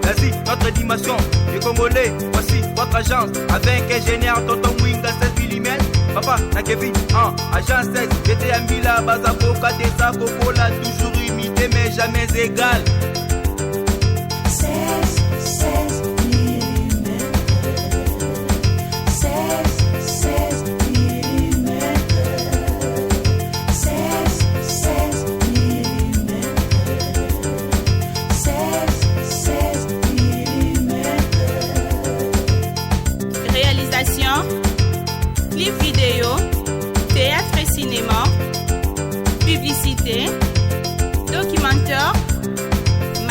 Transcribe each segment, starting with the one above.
Vas-y, notre dimension, les Congolais, voici votre agence. Avec ingénieur Tonton Mwinga 16 mm. Papa, na Kevin, agence 16. J'étais à Mila, Bazako, Kadesa, Kokola, toujours imité mais jamais égal. 16 mm. 16 mm. 16 mm. 16 mm. Réalisation, clip vidéo, théâtre et cinéma, publicité, documentaire,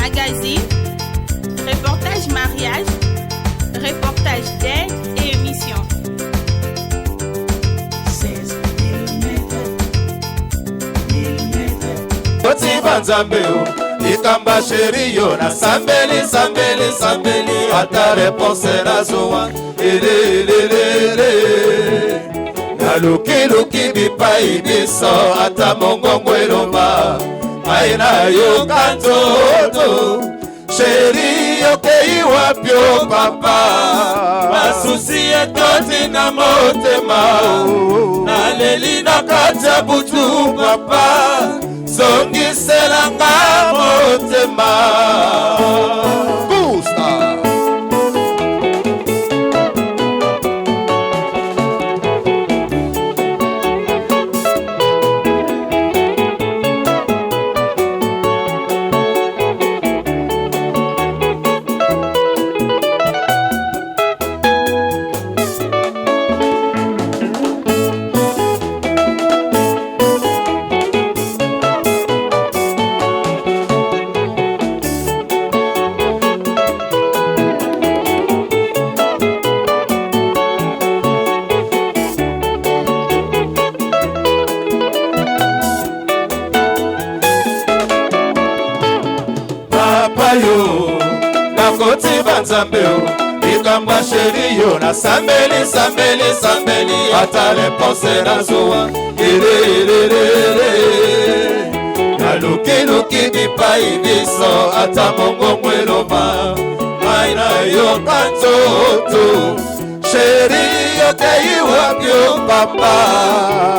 magazine, reportage mariage, reportage d'aide et émission. 16 mm. Kotiba Nzambeo, ikamba sherio na sambeli sambeli sambeli ata réponse na zoa elelelele naluki luki bipai biso ata mongongo eloba aina yo kantoto sheri yokei wapyo papa masusi etoti na motema naleli na kati ya butu papa zongiselanga motema Gusta Kotiba Nzambeo, ikamba sheri yo na sambeli sambeli sambeli ata réponse na zoa elelelele naluki luki bipai biso ata mongongo eloba aina yo kantoto sheri yokei wapyo papa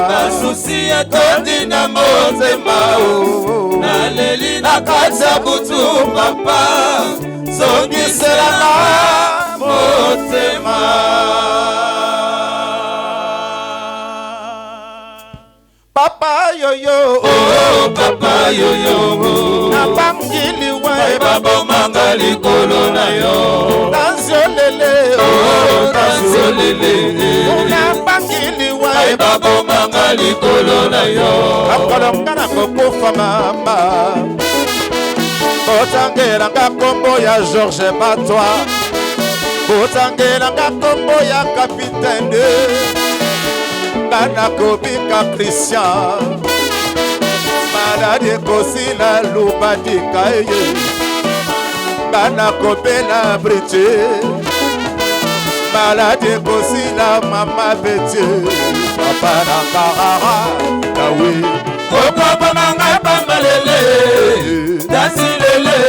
nasusi etoti na motema naleli na kati ya butu papa zongiselanga motema papa yoyo oh papa yoyo na bangili wa babo manga likolo na yo tanzolele oh tanzolele na bangili wa babo manga likolo na yo akolonga na kokufa mama Botangelanga kombo ya Georges Batwa Botangelanga kombo ya Capitaine Bana Kobika Christian Malade Kosila Lubadika Bana Kobena Brite Malade Kosila Mama Betty Papa Nakarara Kawi Kokapa Nanga Bambalele Dasilele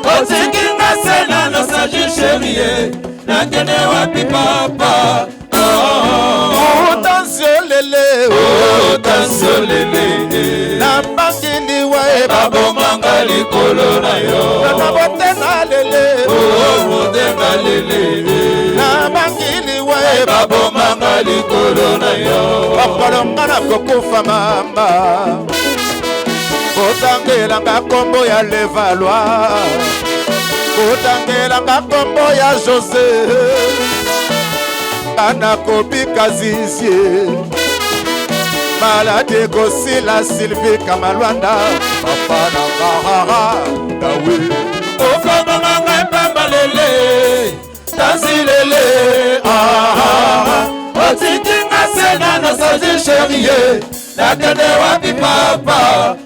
Otikinga sena no saji chérie Nakene wapi papa Tansiolele Tansiolele Nambangili wae babo manga likolo na yo Nanabotenga lele Botenga lele Nambangili wae babo manga likolo na yo Bakolonga na kokufa mama Botangelanga kombo ya Levallois Botangelanga kombo ya José Bana Kobika Zizie Malade Kosila Sylvie Kamalwanda Papa Nakarara Dawe Ofama manga pambalele Tanzilele Otikinga sena no saji chérie Nakene wapi papa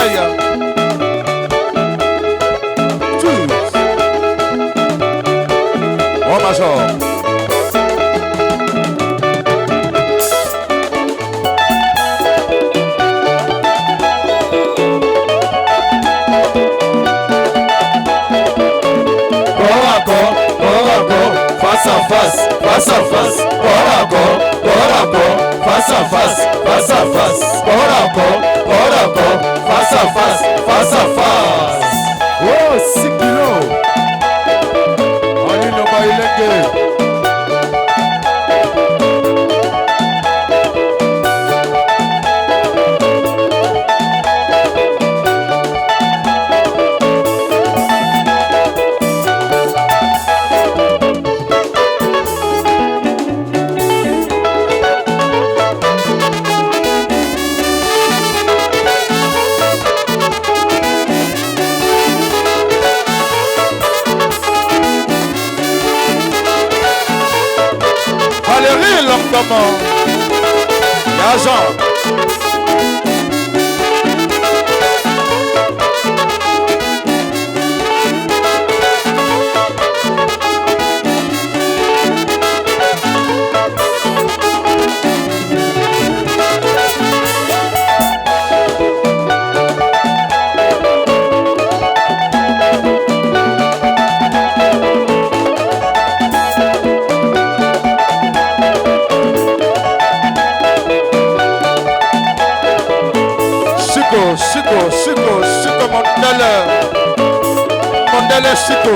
Maya. Tous. Oh, Major. Face à face, face à face, corps à corps, face à face, face à face, corps à corps, face à face, face à face. Oh, 6 kilos. On est le bailenge. Valérie Longomo. Y'a Jean. Chico, Mondele Chico.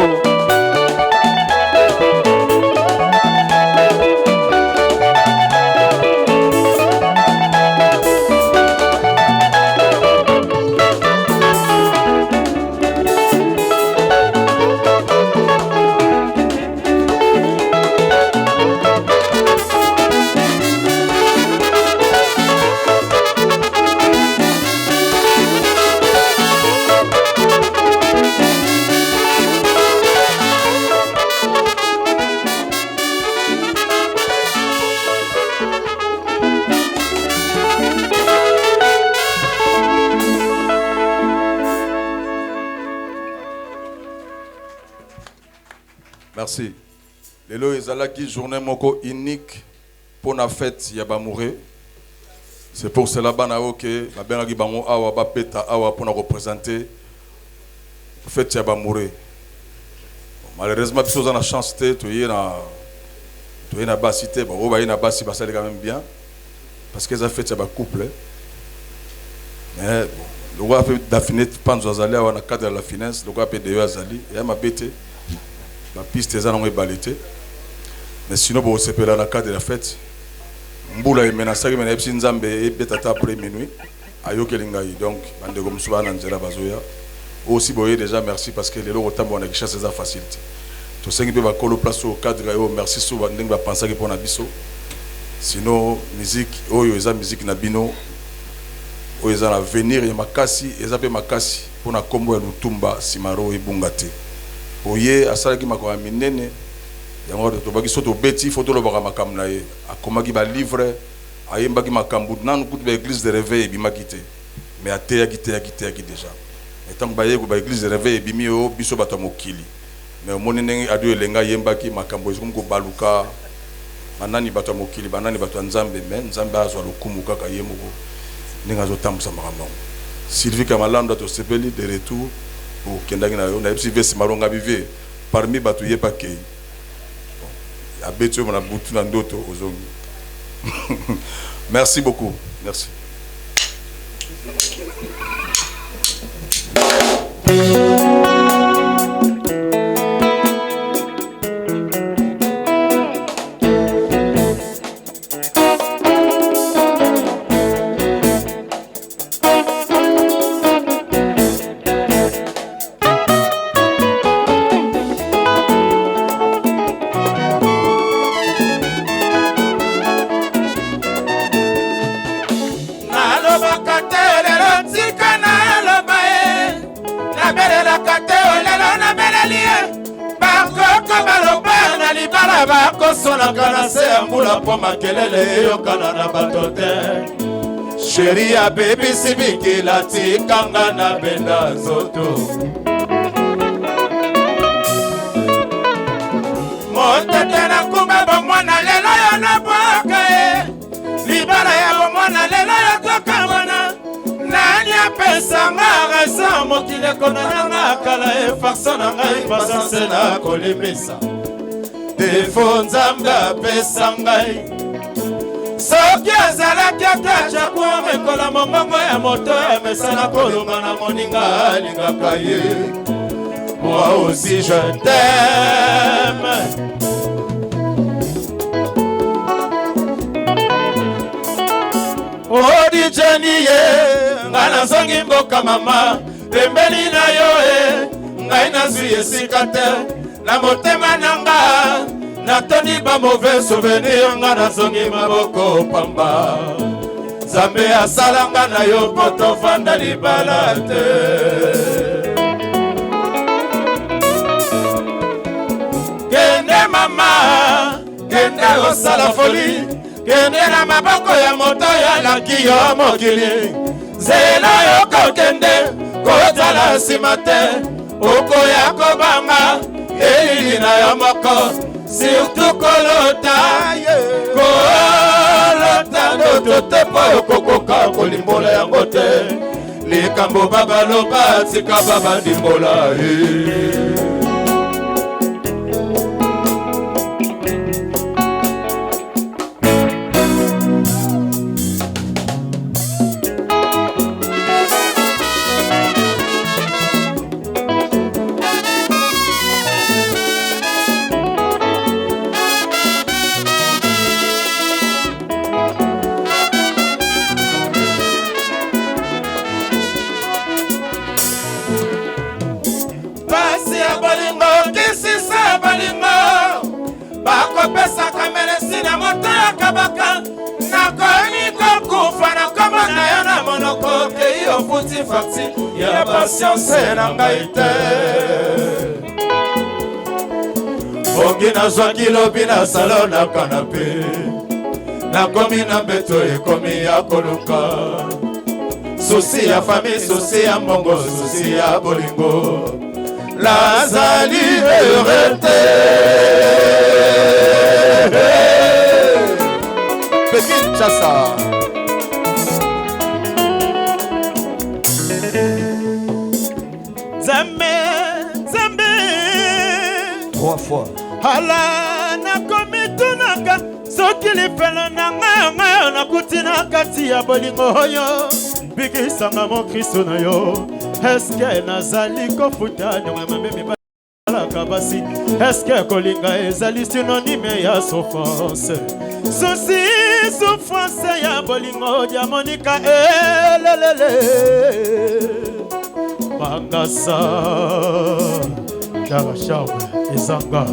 Merci. Lelo ezalaki journée moko unique pour la fête Yabamouré. C'est pour cela que la benaki bango awa ba peta awa pour représenter la fête Yabamouré. Malheureusement biso on a chance de toyer na basité bon ba na basi ba quand même bien parce que ça fait ya ba couple. Mais le roi peut d'affiner panzo azali awa na cadre de la finance, le roi peut de azali et ma bête la piste est en ébalité. Mais sinon, bon, c'est dans le cadre de la fête. Mboula est menacé, mais il y a un peu après minuit. Donc, aussi, déjà, merci parce que les gens ont une richesse de facilité. Tout ce qui peut être place au cadre, merci souvent de penser pour la biso. Sinon, musique, la musique Nabino, ils ont l'avenir, ils ont makasi pour la combo Lutumba, Simaro et Bungate. Oye asalaki makoa minene yango to baki soto beti photo lo baka makamna ye akomaki ba livre ayembaki makambu nanu kutu ba église de réveil bimakite mais ateya kite déjà etant ba ye ko ba église de réveil bimi o biso bato mokili mais omoni ndenge ado elenga yembaki makambo ezo ko baluka manani bato mokili banani bato nzambe mais nzambe azwa lokumu kaka yemoko ndinga zo tambusa makambo Sylvie Kamalanda to sepeli de retour pour kendaki na yo na epsi vesi maronga bive parmi batu ye pakei bon abetio na butu na ndoto ozongi. Merci beaucoup, merci. Chéri abebisi bikila tikanga na benda nzoto. Motete na kumba bomwana lelo ya na boka e. Libala ya bomwana lelo ya tokamana. Nani apesa nga resa mokile konanga kala e farsa na ngai pasanse na kolimisa. Defo nzambe apesa ngai. Soki azalaki atacha kuomekola mongongo ya moto ya mesana kolonga na moninga alingaka ye. Moi aussi je t'aime. Oh dijeni ye, nga nazongi mboka mama, pembeni na yo e, ngai nazwi esika te, na motema nanga, natoni ba mauvais souvenir, nga nazongi maboko pamba. Nzambe asalanga na yo poto fanda libala te. Kende mama, kende osala folie, kende na maboko ya moto ya laki yo mokili. Zela yo kokende, kotala nsima te, okoya kobanga, elili na yo moko, surtout kolota. Kolota ndoto te po okokoka kolimbola yango te. Likambo babaloba tika babandimbola pesa kamere sina moto ya kabaka na koni kokufa na koma na yo na monoko ke yo futi fakti ya patience na ngai te. Bongi na zwaki lobi na salon na kanape na komi na beto ekomi ya koluka. Susi ya famille, susi ya mbongo, susi ya bolingo, lazali heurete. Pekin Chassa. Zambe, Zambe. 3 fois. Hala na komitunaka soki lifelo na nga na kutina kati ya bolingo oyo. Bikisanga mo Kristo na yo. Eske nazali kofuta nyonga mabemi kabasi. Eske kolinga ezali synonyme ya souffrance. Souci souffrance ya bolingo ya Monica elelele. Mangasa Darashawe ezanga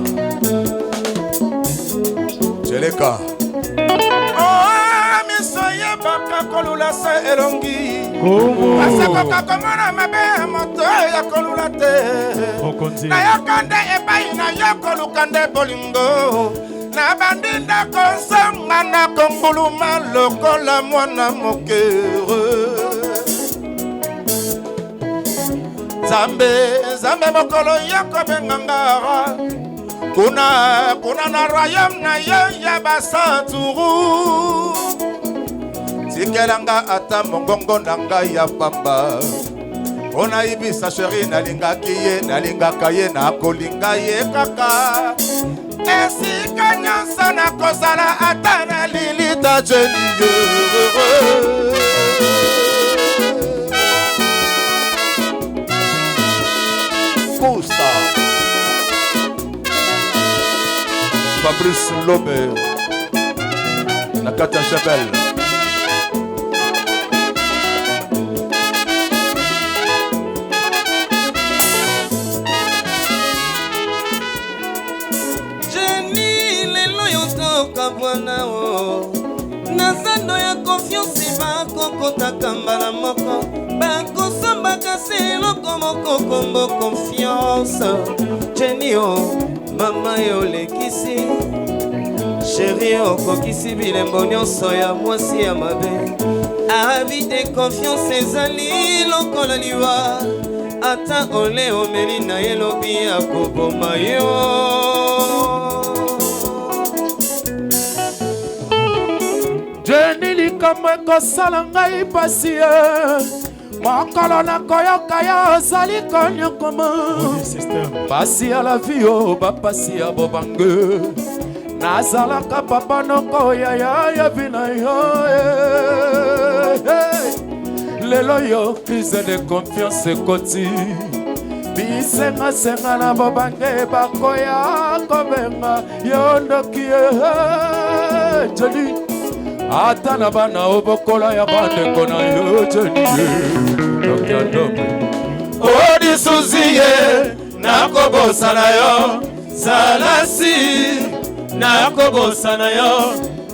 Jeleka. Soye baka kolula se elongi Asakaka komona mabe moto ya kolula te Na yokande ebai na yokolukande bolingo Na bandinda konsonga na konguluma lokola mwana mokere Zambe mokolo yoko bengangara Kuna na royaume na yo ya basanturu Tikelanga ata mongongo nanga ya pamba Ona ibisa sheri nalingaki ye nalingaka ye na kolinga ye kaka Esika nyonso na kozala ata na lilita jeni Costa Fabrice Lobe Nakata Chapelle. Nazando ya confiance bakokotaka mbala moko bakosambaka se eloko moko kombo confiance Jenio mama yo lekisi Chérie okokisi bilembo nyonso ya mwasi ya mabe avis de confiance ezali lokola liwa ata ole omeli na ye lobi akoboma yo jeni likambo ekosala ngai pasi ye mokolo nakoyoka yo ozali konyokoma pasi ya la vie o bapasi ya bobange nazalaka papa noko ya vina yo lelo yo crise de confiance ekoti bisengasenga na bobange bakoya kobenga yo ndoki jeli ata na bana obokola ya bandeko na yo jeli odisuziye nakobosana yo salasi nakobosana yo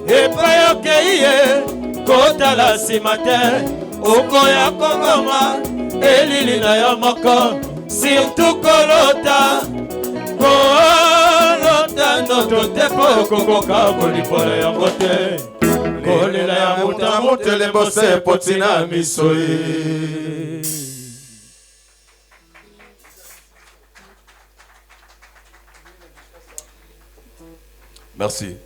epai okei ye kotala nsima te okoya koboma elili na yo moko surtout kolota ndoto te mpo okokoka kolipola yango te kolela ya muta motelembo se potina miso ye. Merci.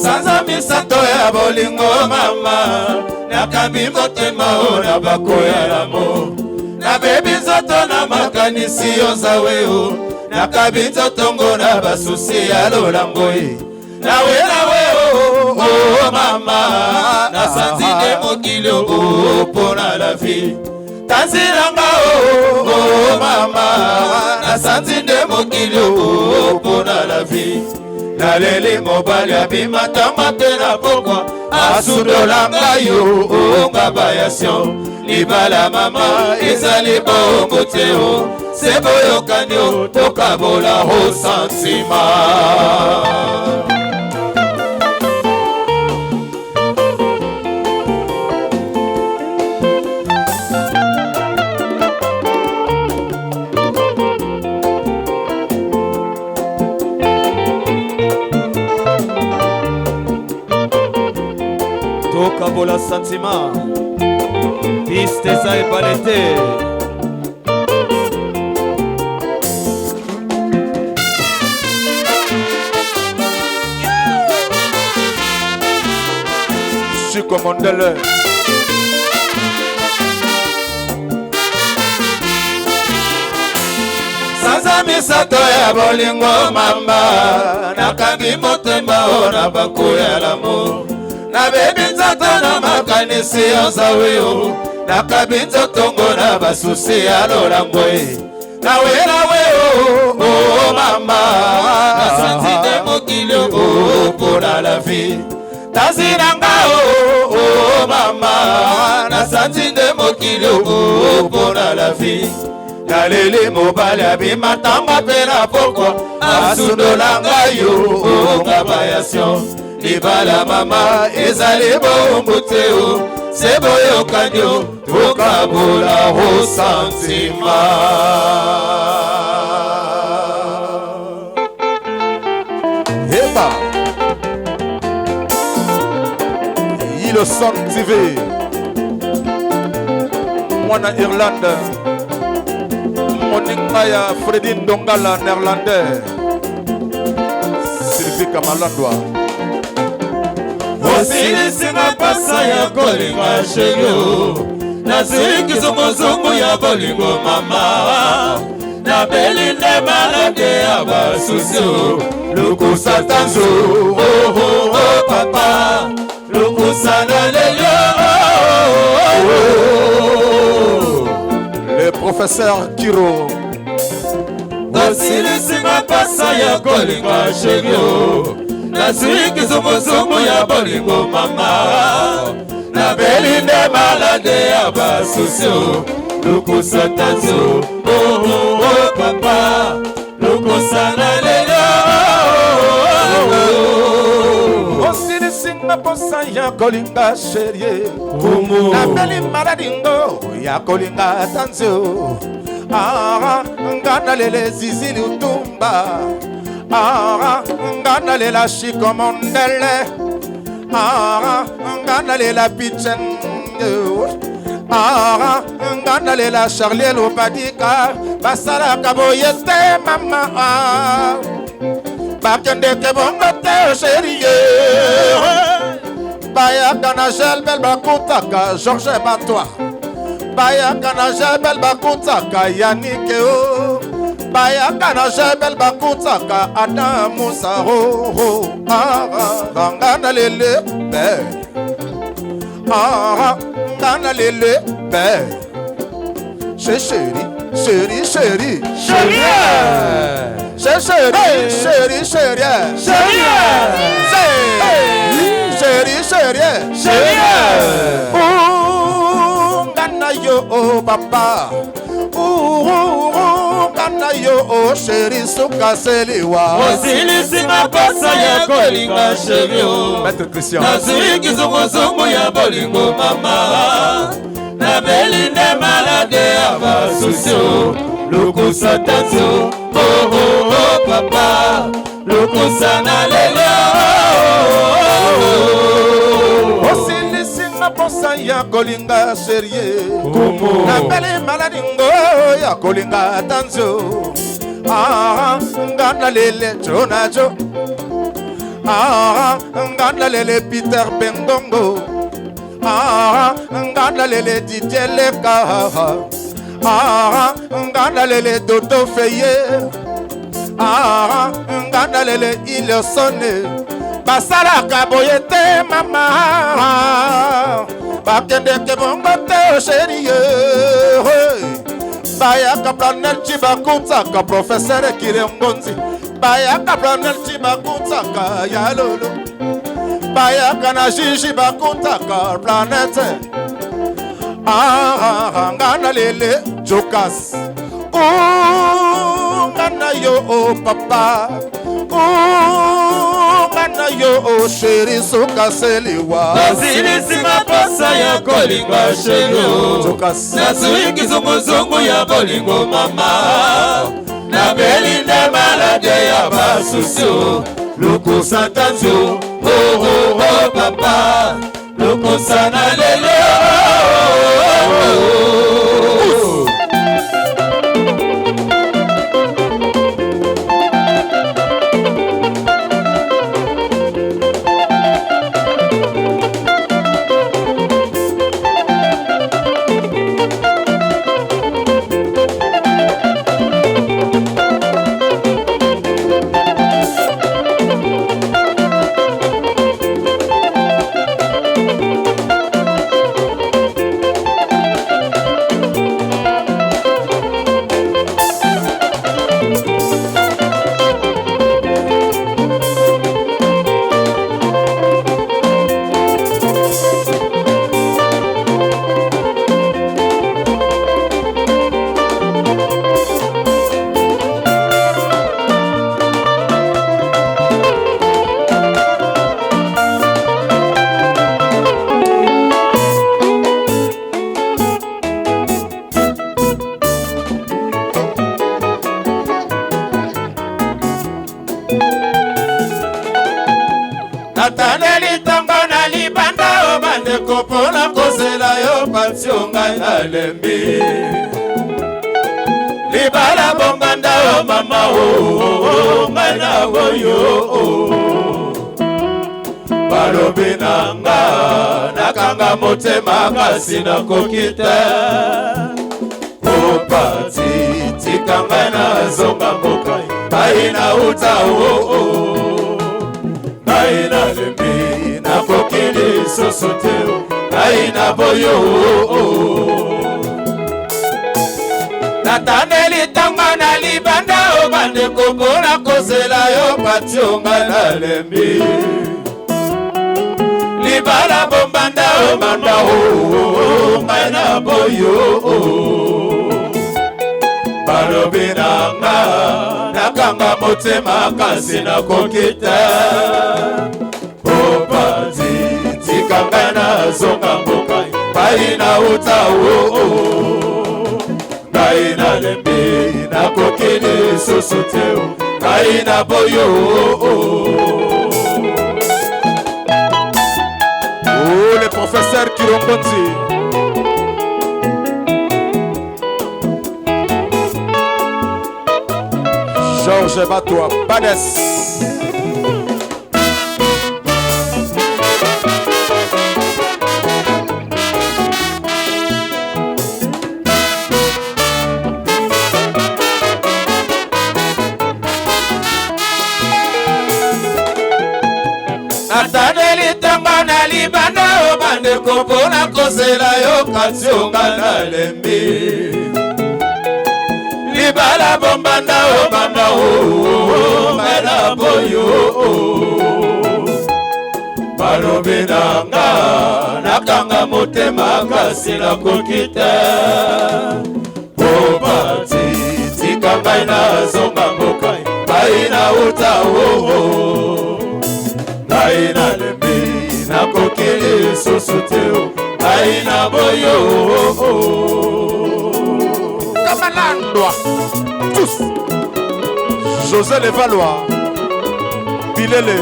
Sanza misato ya bolingo mama nakambi motema o na bakoya lamo nabebi nzoto na makanisi yozawe o nakambi nzotongo na basusi ya lolango e nawe o mama nasanzi nde mokili o mpona la vie tanzilanga o mama nasanzi nde mokili o mpona la vie naleli mobali abimatama te na pokwa asundolanga yo onga bayasio libala mama ezali bongo te o se boyokani o tokabola o santima tokabola santima piste eza ebale te Chico Mondele sanza misato ya bolingo mama nakambi motema o na bakoya lamo nabebi nzoto na makanisi yozawe o nakabi nzotongo na basusi ya lolango e nawe o mama nasanzi nde mokili o mpona la vie tanzinanga o mama nasanzi nde mokili o mpona la vie naleli mobali abimatanga mpe na pokwa asundolanga yo onga bayasio libala mama ezali bombu te o se boyokani o tokabola o santima Eba Ilo Son TV Mwana Irlande Moninga ya Freddy Ndongala Néerlandais Sylvie Kamalandwa osilisinga pasa ya kolinga shego nazwi kizunguzungu ya bolingo mama nabeli nde malade ya basusi lukusa tanzo papa lukusa na lelo Le professeur Kiro osilisinga pasa ya kolinga shego nazwi kizunguzungu ya bolingo mama nabeli nde malade ya basusio lukusa tanzo papa lukusa na lelo osilisinga posa ya kolinga sherie nabeli maladingo ya kolinga tanzo ngana lele zizili utumba ngana lela shiko mondele ngana lela pichen ngana lela Charliel Obadika basala kaboyete mama bakende ke bongo te chérie baya kana Gelbel bakutaka Georges Batois baya kana Gelbel bakutaka Yannick o baya kana Gelbel bakutaka Adam Musaro ngana lele be ngana lele be chérie chérie chérie chérie chérie chérie chérie ngana yo papa ngana yo chérie sukaseliwa osilisinga posa ya kolinga sherio Maître Christian nazwi kizunguzungu ya bolingo mama nabeli nde malade ya basusio lukusa tanzo papa lukusa na lelo osilisinga posa ya kolinga serie nabeli maladingo ya kolinga tanzo ngana lele jonajo ngana lele Peter Bengongo ngana lele Didier Leka ngana lele Dodo Feye ngana lele Ilesone basalaka boye te mama bakende ke bongo te chérie bayaka Planel Chibakutaka professeur Kirengonzi bayaka Planel Chibakutaka Yalolo bayaka na Gigi bakutaka Planète ngana lele Jokas ngana yo papa ngana yo chérie sukaseliwa nazilisinga posa ya kolinga sherio Jokas nazwi kizunguzungu ya bolingo mama nabeli nde malade ya basusio lukusa tanzo papa lukusa na lelo nataneli tongo na libanda o bandeko mpona kozela yo patio ngai nalembi libala bonganda o mama o ngai na boyo balobi na nga nakanga motema kasi nakoki te opati tika ngai nazonga mboka ngai nauta ngai nalembi nakoki lisusu te ngai na boyo nataneli ntango na libanda o bandeko mpona kozela yo kationga na lembi libala bombanda o manda o ngai na boyo balobi nanga nakanga motema kasi nakokita opati tika ngai nazonga mboka pai na uta ngai na lembi nakokili susu te ngai na boyo Oh, le professeur Kirongonzi. Georges Batois, Bades. Nataneli tanga na libanda o bandeko mpona kozela yo kationga na lembi libala bombanda o banda o mena boyo balobi nanga nakanga motema kasi nakokita opati tika ngai nazonga mboka pai na uta ngai na lembi nakokili susu te ngai na boyo Kamalandwa. Tous. José Levalois. Bilele.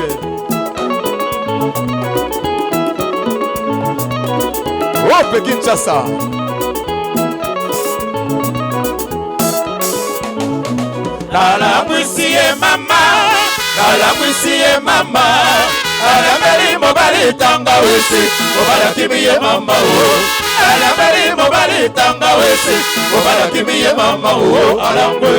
Oh, Pekin Chassa. nalambwisi ye mama nalambwisi ye mama alambeli mobali tanga wesi mobala kimi ye mama alambeli mobali tanga wesi mobala kimi ye mama alambwe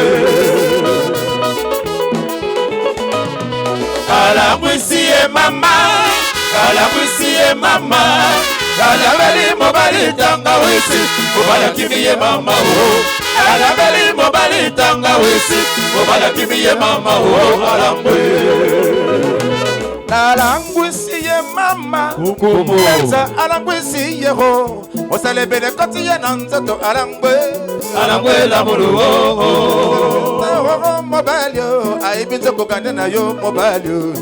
alambwisi ye mama alambwisi ye mama alambeli mobali tanga wesi mobala kimi ye mama alambeli mobali tanga wesi mobala kimi ye mama alambwe Alangwisi ye mama Kukumu alangwisi ye ho Osalebele koti ye nanzoto alangwe alangwe la mulu mobile yo Aibinzo kukande na yo mobile yo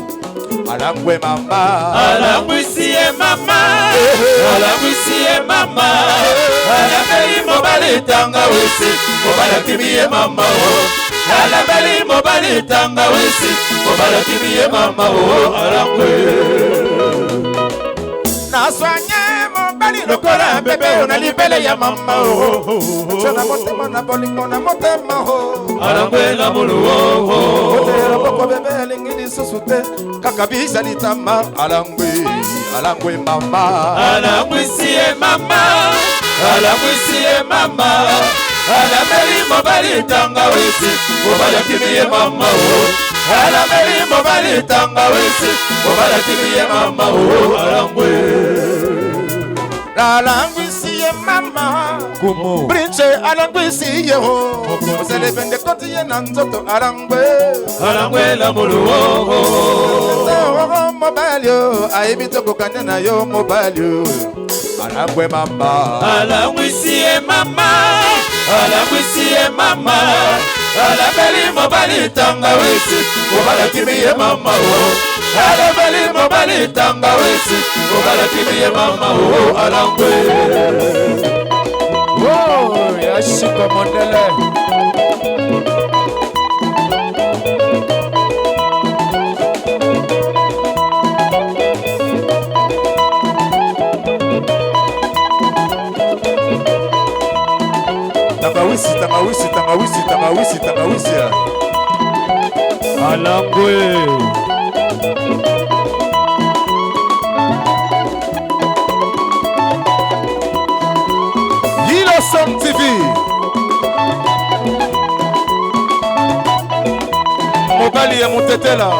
Alangwe mama alangwisi ye mama alangwisi ye mama alambeli mobali tanga wesi mobala kimi ye mama alambeli mobali tanga wesi mobala kimi ye mama alangwe Naswanye mobali lokola bebe ona libele ya mama Chana motema na bolingo na motema alangwe la mulu Otera boko bebe lingini susute Kakabisa litama alangwe Alangwe mama alangwisi ye mama alangwisi ye mama alambeli mobali tanga wesi mobala kimi ye mama alambeli mobali tanga wesi mobala kimi ye mama alangwe Alangwisi ye mama Kumu Brinche alangwisi ye ho Oselebende koti ye nanzoto alangwe alangwe la mulu Mobile yo Aibito kukande na yo mobile yo Alangwe mama alangwisi ye mama alangwisi ye mama alambeli mobali tanga wesi mobala kimi ye mama alambeli mobali tanga wesi mobala kimi ye mama alangwe Oh yashika mondele Tangawisi alangwe Yiloson TV Mobali ya Mutetela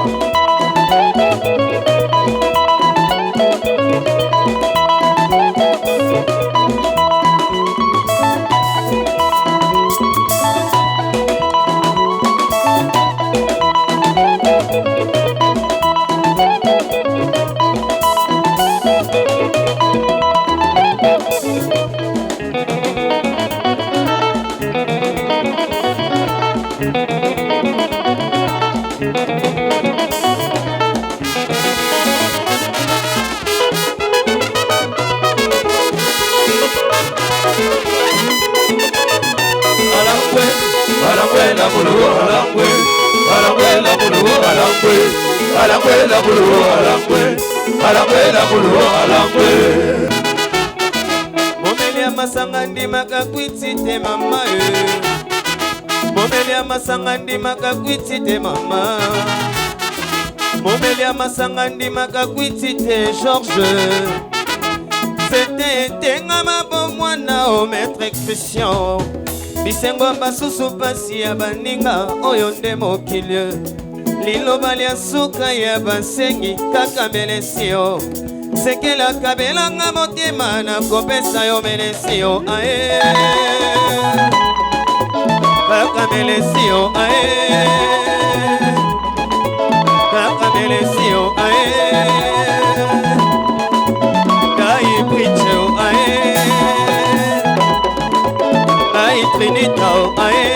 Momelia masanga ndimaka kwitsite mama Momelia masanga ndimaka kwitsite mama Momelia masanga ndimaka kwitsite Georges C'était tenga mabomwana o maître Christian Bisengo basusu pasi ya baninga oyo nde mokili Liloba lia suka ya basengi kaka melesio Sekela kabelanga motema na kopesa yo melesio ae Kaka melesio ae Kaka melesio ae Kai pricheo ae Kai trinitao ae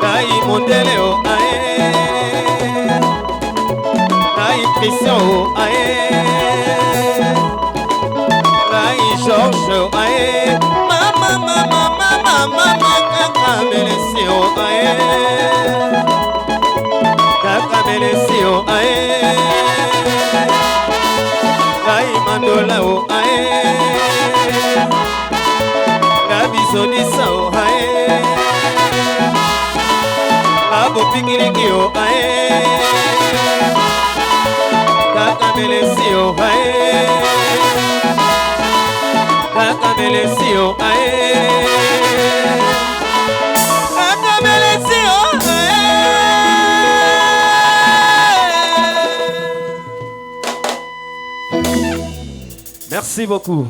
Kai mondeleo ae Kai Christian ae Kai Georges ae Mama mama mama mama Kaka melesio ae Kaka melesio ae Kai mandolao ae Kabisodisao ae Abo pingirikio ae Kaka melesio ae Kaka melesio ae Kaka melesio ae Merci beaucoup.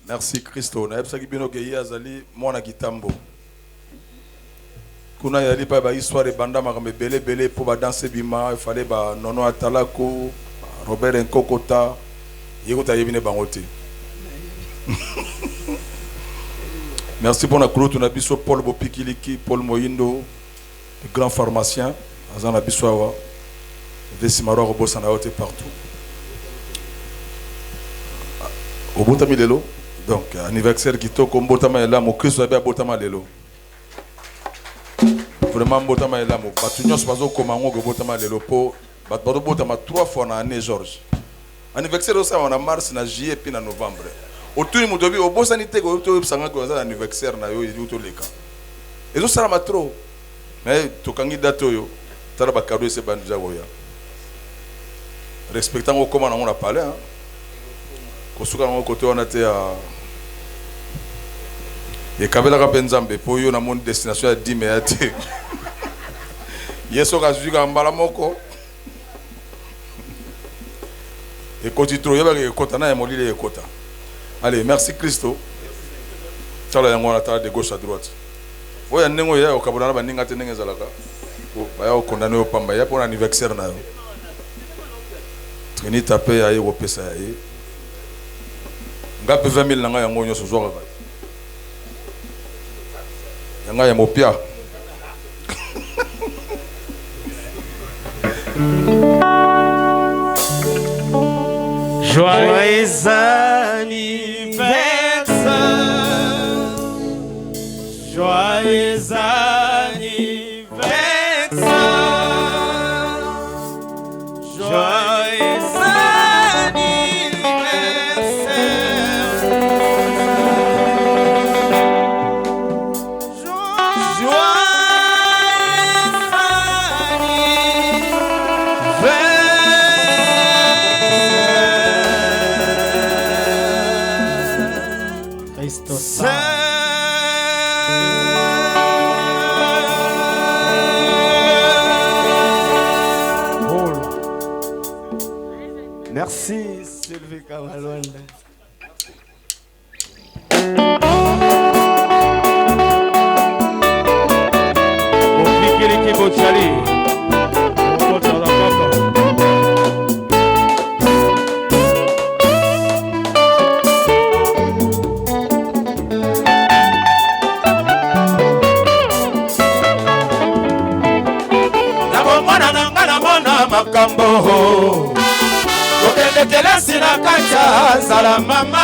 Merci Christo. Na yebsaki bino ke yazali mwana kitambo. Kuna yali pa ba histoire banda makambe belé pour ba danser bima, il fallait ba nono atalako, Robert Nkokota, yekota yebine bangote. Merci pour la croûte na biso Paul Bopikiliki, Paul Moyindo, le grand pharmacien, azana biso awa. Vesimaro robosana ote partout. Au botami lelo. Donc, anniversaire qui toque au botama et là, mon Christ avait à botama lelo. Vraiment, botama et là, mon patunion se passe au commandant au botama lelo. Pour botama 3 fois en année, Georges. Anniversaire aussi, on a mars, na juillet, puis en novembre. Au tout le monde, au beau sanité, au tout le monde, anniversaire, na yo, il y a tout les cas. Et tout ça, m'a trop. Mais, tu candidat, tu as le cadeau, c'est ban jagoya. Respectant au commandant, on a parlé, hein. Kosuka ngo côté on était à et kabela ka penzambe po yo na mon destination à 10 minutes yeso ka zuka mbala moko et koti tro yeba ke kota na molile e kota. Allez, merci Christo. Tala yango na tala de gauche à droite. Oya nengo ya okabona ba ninga tenenge zalaka ko ba ya okondane o pamba ya pour anniversaire na yo. Trini tapé ya yo pesa ya ye. Ngape 20 000 nanga yango nyoso zoka ba. Yanga ya mopia. Joyeux anniversaire. Joyeux anniversaire. Joyeux Merci, Sylvie Kamalwanda. Bopikiliki Bochali. makambo kokende kelasi na kati nzala mama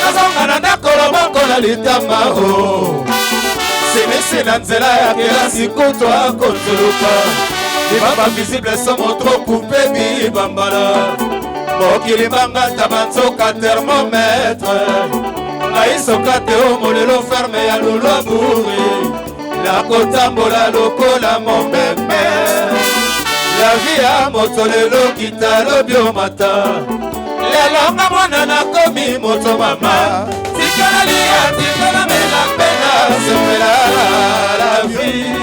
nazonga na ndako loboko na litama simisi na nzela ya kelasi kutu akonzuluka libamba visible somo tro coupe bibambala mokili mangata banzoka thermometre naisoka te omolelo ferme ya lulwaburi nakotambola lokola momeme la vie ya moto lelo kitalo biomata lelonga mwana nakomi moto mama tikala lia tikala mela pena sepela la vie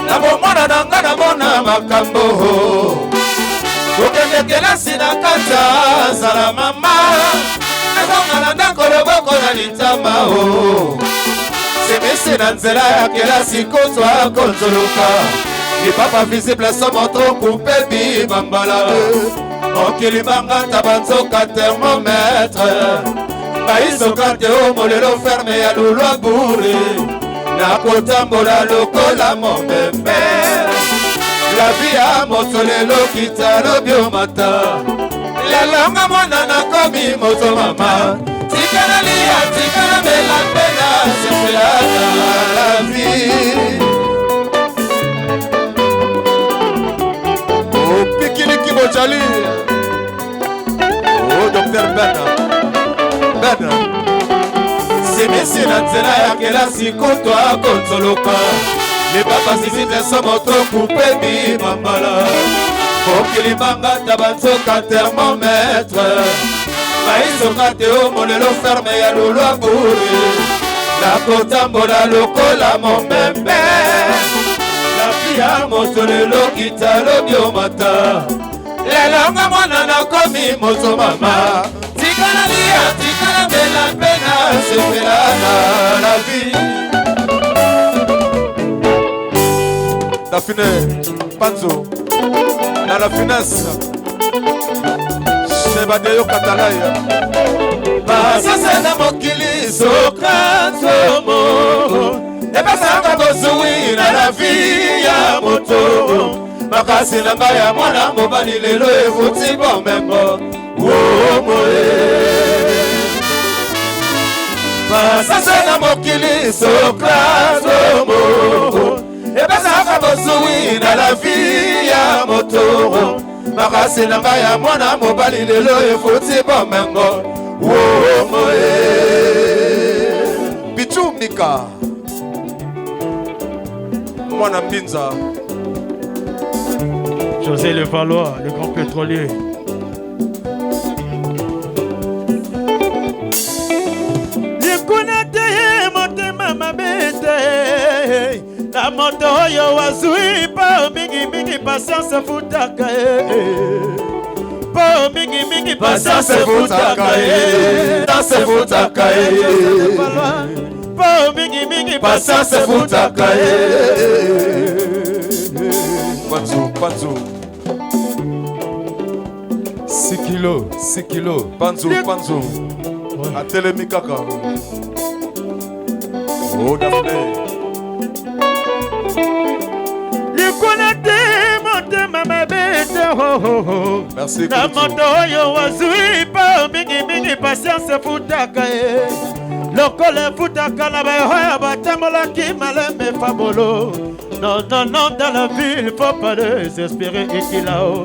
nabomwana nanga namona makambo kokende kelasi na kata nzala mama nazonga na ndako loboko na litama semesi na nzela ya kelasi kutu akonzuluka lipapa visible somo tro coupe bibambala mokili mangata banzoka thermometre baisoka te omolelo ferme ya lulwaburi nakotambola lokola momeme la vie ya moto lelo kitalo biomata lelonga mwana nakomi moto mama tikala lia tikala mela pena sepelana la vie pikiliki bojali docteur Ben simisi na nzela ya kelasi kutu akonzuluka libaba sisite somo tro coupe bibambala mokili mangata banzoka thermometre baisoka te omolelo ferme ya lulwaburi nakotambola lokola momeme la vie ya moto lelo kitalo biomata lelonga mwana nakomi moto mama tikala lia tikala mela pena sepelana la vie Dafine Panzo na la finesse Shebadeyo Katalaya Basase na mokili Sokratomo Ebasanga kosuwi na la vie ya moto Makasi na mbaya mwana mobali lelo efuti bomembo Womoe Basase na mokili Sokratomo ebasaka bosuwi na la vie ya motoro makasi na ngai ya mwana mobali lelo efuti bomengo womoe bitumika mwana mbinza José Le Valois, le grand pétrolier. Likunate motema mabete na moto oyo wazui pa mingi patience futaka pa mingi patience futaka patience futaka pa mingi patience futaka Panzo 6 kilos Panzo atelemi kaka oh Daphné merci na moto oyo wazui pa mingi patience futaka lokola futaka na bahoya batambolaki malembe fabolo non dans la ville faut pas désespérer ikilao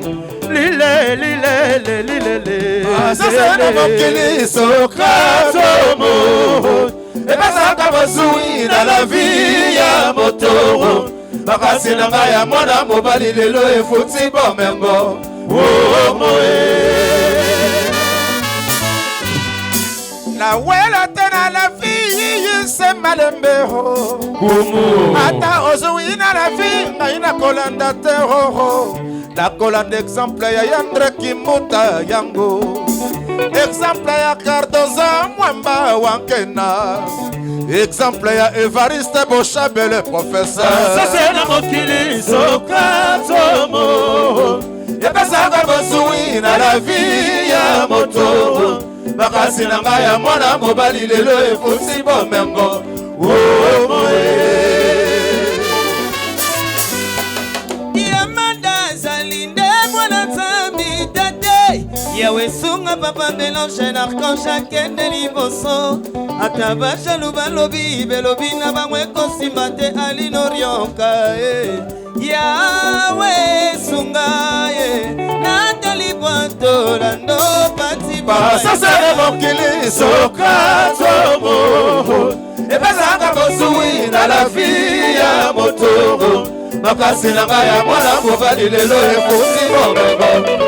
lile sasa na mokili Sokratomo ebasaka bazui na la vie ya motoro makasi na ngai ya mwana mobali lelo efuti bomengo womoe na wela tena la vie se malembeho ata ozui na la vie ngai na kolanda te na kolanda exemple ya Yandre Kimuta yango exemple ya Cardoza Mwamba Wankena exemple ya Evariste Boshabe le professeur sasa na mokili Sokratomo ebasaka bozui na la vie ya moto makasi na ngai ya mwana mobali lelo efusi bomengo Yamanda zalinde mwana zambi tate Yawe sunga papa mélange n'archange akende liboso Ata bashalu balobi belobi na bangwe kosimba te alinorionka Yawe sunga Natali bwanto lando pati basasere mokili soka zomo ebazanga bozui na la vie ya motongo makasi na ngai ya mwana mobali lelo efusi bomengo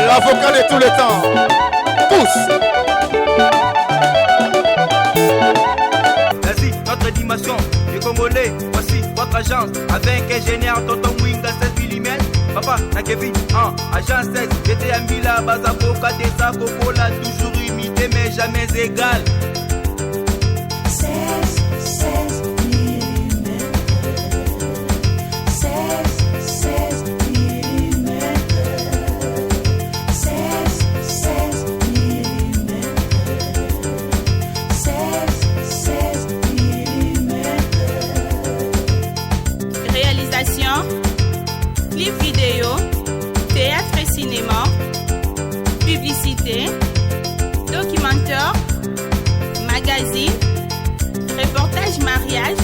l'avocat de tous les temps. Pousse. Vas-y, notre dimension, les Congolais, voici votre agence. Avec ingénieur Tonton Mwinga 16 mm. Papa, na Kevin, agence 16. J'étais à Mila, Bazako, Kadesa, Kokola, toujours imité mais jamais égal. 16 mm. 16 mm. 16 mm. 16 mm. Réalisation, clip vidéo, théâtre et cinéma, publicité, documentaire, magazine, reportage mariage,